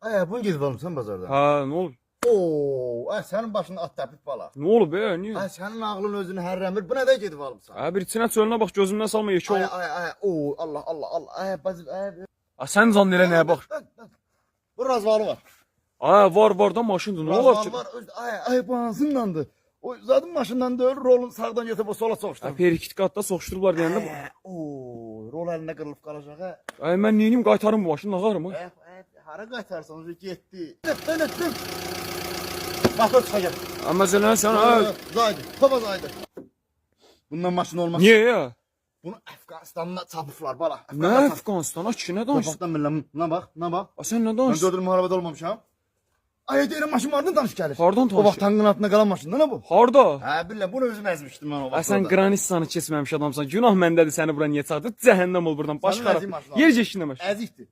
Ay, bunu gedib almısan bazardan. Ha, nə olub? Oo, ay sənin başında at təpik bala. Nə olub be? Niyə? Ay sənin ağlın özünü hərrəmir. Bu nədə gedib almısan? Ha, bir içinə çölünə bax, gözümdən salma yekə Ay ol. ay ay. Oo, Allah Allah Allah. Ay bazı ay. Ha, sən can elə nəyə bax? Bu razvalı var. Ha, var da maşındır. Nə olar ki? Razvalı var. Ay bu hansındandır? O zaten maşından deyil, rolun sağdan götürüb o sola soxuşdur. Ha, per-2 qatda soxuşdurublar deyəndə bu. Oo, rol əlində qırılıb qalacaq ha. Ay, mən neynim qaytarım bu maşını, nağarım ha. Hara qaytarsan o getdi. Dönət. Motor çıxacaq. Amma məsələn sən ha. Zaydı. Baba zaydı. Bundan maşın olmaz. Niyə ya? Bunu Əfqanistanla çapıblar bala. Nə Əfqanistan? Ki, nə danışırsan? Torpaqdan biləm. Buna bax, buna bax. Ha, sən nə Mən danışırsan? 4 il müharibədə olmamışam. Ay deyirəm maşın vardan danış gəlir. Hardan O vaxt danışır? tankın altında qalan maşındır nə bu? Harda? Hə bilirəm, bunu özüm əzmişdim mən o Ha, vaxt. sən Qranistanı keçməmiş adamsan. Günah məndədir səni bura niyə çağırdın? Cəhənnəm ol buradan. Baş Sənin xarab. əzim maşın Yer aldı. keçinləməş. Əzikdir.